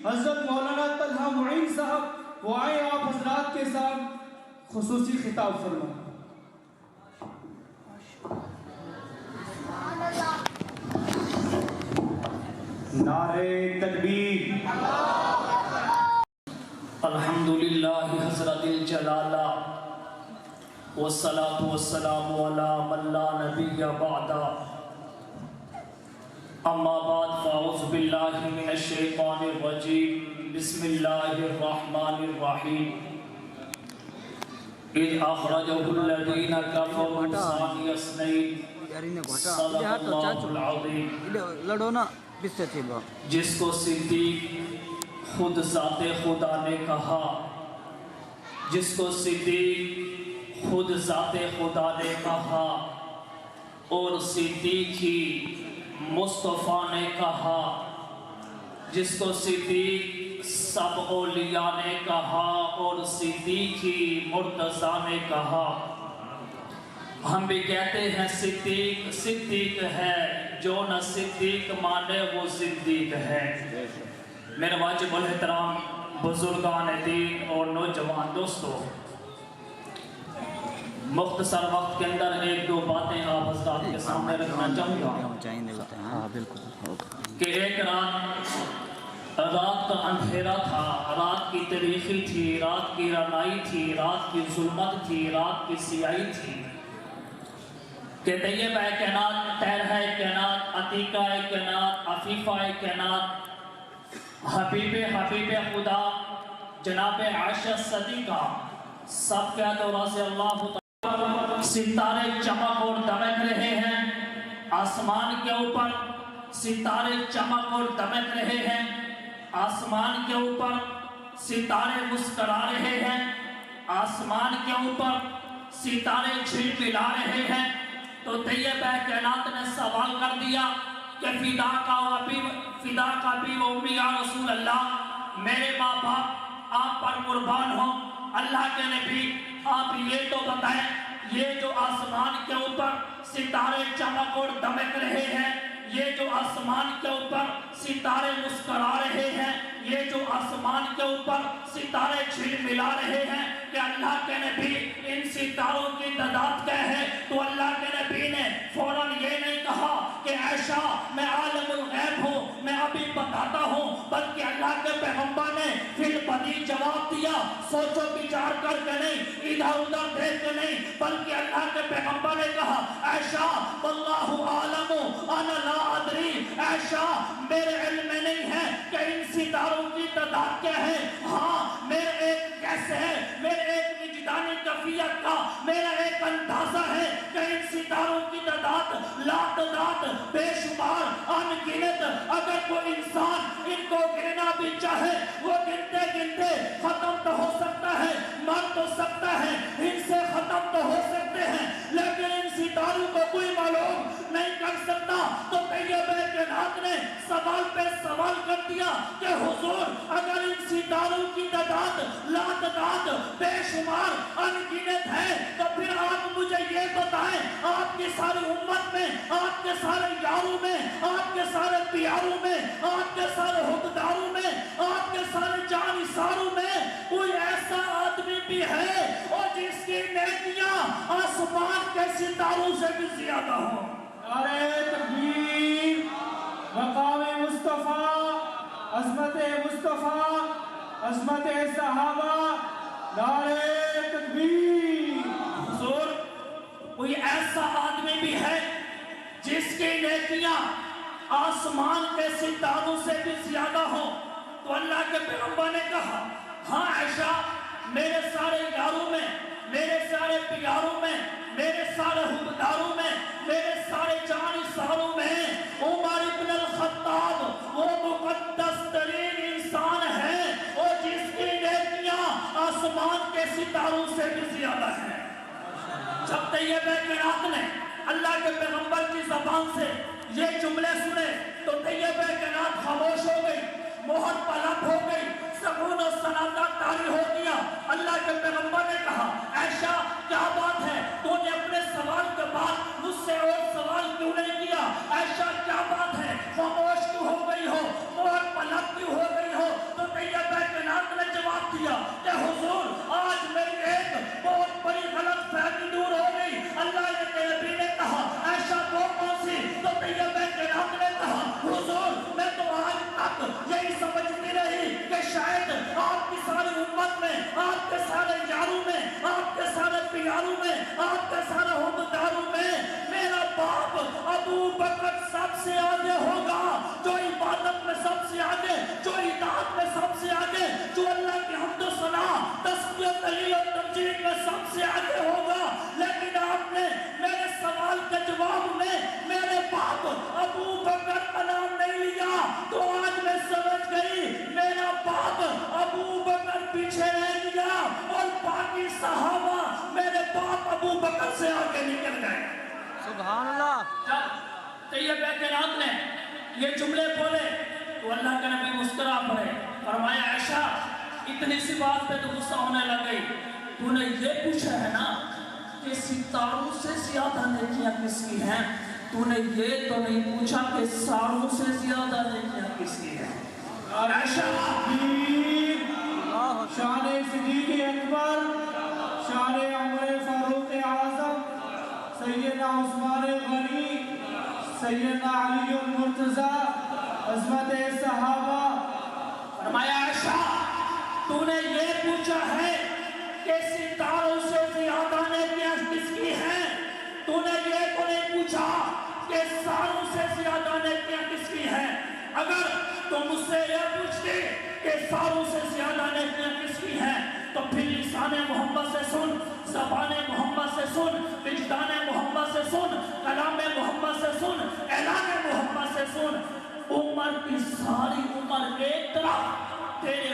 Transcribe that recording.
حضرت مولانا طلحہ معین صاحب وہ آئے آپ حضرات کے ساتھ خصوصی خطاب فرمائیں۔ نعرہ تکبیر۔ الحمدللہ حضرت الجلالہ والصلاة والسلام علی من لا نبی بعدہ، اما بعد فاعوذ باللہ من الشیطان الرجیم، بسم اللہ الرحمن الرحیم۔ اذ اخرجہ الذین کفروا ثانی اثنین صدق اللہ العظیم۔ جس کو صدیق خود ذات خدا نے کہا، جس کو صدیق خود ذات خدا نے کہا اور صدیق ہی مصطفیٰ نے کہا، جس کو صدیق سب اولیاء نے کہا اور صدیق ہی مرتضیٰ نے کہا۔ ہم بھی کہتے ہیں صدیق صدیق ہے، جو نہ صدیق مانے وہ صدیق ہے۔ میرے واجب الاحترام بزرگان دین اور نوجوان دوستو، مختصر وقت کے اندر ایک دو باتیں آپ حضرات کے سامنے رکھنا چاہوں گا کہ ایک رات کا اندھیرا تھا، رات کی تاریکی تھی، رات کی رنائی تھی، رات کی ظلمت تھی، رات کی سیاہی تھی کہ طیبہ کائنات، طاہرہ کائنات، عتیقہ کائنات، عفیفہ کائنات، حبیب خدا جناب عائشہ صدیقہ صفیہ رضی اللہ تعالیٰ، ستارے چمک اور دمک رہے ہیں آسمان کے اوپر، ستارے چمک اور دمک رہے ہیں آسمان کے اوپر، ستارے مسکرا رہے ہیں آسمان کے اوپر، ستارے جھلملا رہے ہیں۔ تو طیبہ کائنات نے سوال کر دیا کہ فدا کا بھی و امی یا رسول اللہ، میرے ماں باپ آپ پر قربان ہوں، اللہ کے نبی آپ یہ تو بتائیں، یہ جو آسمان کے اوپر ستارے چمک اور دمک رہے ہیں، یہ جو آسمان کے اوپر ستارے مسکرا رہے ہیں، یہ جو آسمان کے اوپر ستارے جھلملا رہے ہیں، کہ اللہ کے نبی ان ستاروں کی تعداد کیا ہے؟ تو اللہ کے نبی نے فوراً یہ نہیں کہا کہ عائشہ میں عالم الغیب ہوں، میں ابھی بتاتا ہوں، بلکہ اللہ کے پیغمبر نے فی البدیہہ جواب دیا، سوچو بچار کر کے نہیں، ادھر ادھر دیکھ کے نہیں، بلکہ اللہ کے پیغمبر نے کہا عائشہ واللہ عالم انا لا ادری، عائشہ میرے علم میں نہیں ہے کہ ان ستاروں کی تعداد کیا ہے، ہاں میرے ایک کیسے ہے، میرے ایک وجدانی کفیت کا میرا ایک اندازہ ہے کہ ان ستاروں کی تعداد لا تعداد بے شمار ان گنت، اگر کوئی انسان ان کو گننا بھی چاہے وہ گنتے گنتے ختم تو ہو سکتا ہے، مر تو سکتا ہے، ان سے ختم تو ہو سکتے ہیں، لیکن ان ستاروں کو کوئی معلوم نہیں کر سکتا۔ تو طیبہ کائنات نے سوال پہ سوال کر دیا کہ حضور اگر ان ستاروں کی تعداد لا تعداد بے شمار ان گنت ہے تو پھر آپ مجھے یہ بتائیں، آپ کی ساری امت میں، آپ کے سارے یاروں میں، آپ کے سارے پیاروں میں، آپ کے سارے حقداروں میں، آپ کے سارے جانثاروں میں کوئی ایسا آدمی بھی ہے اور جس کی نیکیاں آسمان کے ستاروں سے بھی زیادہ ہوں؟ نعرہ تکبیر، مقام مصطفیٰ، عظمت مصطفیٰ، عظمت صحابہ، نعرہ تکبیر۔ حضور کوئی ایسا آدمی بھی ہے جس کی نیکیاں آسمان کے ستاروں سے بھی زیادہ ہوں؟ تو اللہ کے پیغمبر نے کہا ہاں عائشہ، میرے سارے یاروں میں، میرے سارے پیاروں میں، میرے سارے حقداروں میں، میرے سارے جانثاروں میں عمر ابن الخطاب وہ مقدس ترین انسان ہے اور جس کی نیکیاں آسمان کے ستاروں سے بھی زیادہ ہیں۔ جب طیبہ کائنات نے اللہ کے پیغمبر کی زبان سے یہ جملے سنے تو طیبہ کائنات خاموش ہو گئی، مہر پلٹ ہو گئی، سکون و سناٹا طاری ہو گیا۔ اللہ کے پیغمبر نے کہا عائشہ کیا بات ہے، تو نے اپنے سوال کے بعد مجھ سے اور سوال کیوں نہیں کیا؟ عائشہ کیا بات ہے، خاموش کیوں ہو گئی ہو، مہر پلٹ کیوں ہو گئی ہو؟ آگے, جو اطاعت میں سب سے آگے, جو اللہ کی حمد و ثنا, تسبیح, تحلیل اور تمجید میں سب سے آگے ہوگا. لیکن آپ نے میرے سوال کے جواب میں میرے باپ ابو بکر کا نام نہیں لیا, تو آج میں سمجھ گئی میرا باپ ابو بکر پیچھے رہ گیا اور باقی صحابہ میرے باپ ابو بکر سے آگے نکل گئے. سبحان اللہ. جب طیب کائنات نے یہ جملے بولے تو اللہ کے نبی مسکرا پڑے, فرمایا عائشہ اتنی سی بات پہ تو غصہ ہونے لگ گئی, تو نے یہ پوچھا ہے نا کہ ستاروں سے زیادہ نیکیاں کس کی ہیں, تو نے یہ تو نہیں پوچھا کہ ساروں سے زیادہ نیکیاں کس کی ہیں. عائشہ شان صدیق اکبر, شان عمر فاروق اعظم, سیدنا عثمان غنی, سیدنا علی المرتضی, عظمت صحابہ. فرمایا عائشہ تو نے یہ پوچھا ہے کہ ستاروں سے زیادہ نیکیاں کس کی ہیں, تو نے یہ تو نہیں پوچھا کہ ساروں سے زیادہ نیکیاں کس کی ہیں. اگر تم مجھ سے یہ پوچھتے کہ ساروں سے زیادہ نیکیاں کس کی ہیں تو پھر لسان محمد سے سن, زبان محمد سے سن, وجدان محمد سے سن, کلام محمد سے سن, اعلان محمد سے سن. عمر کی ساری عمر ایک طرف, تیرے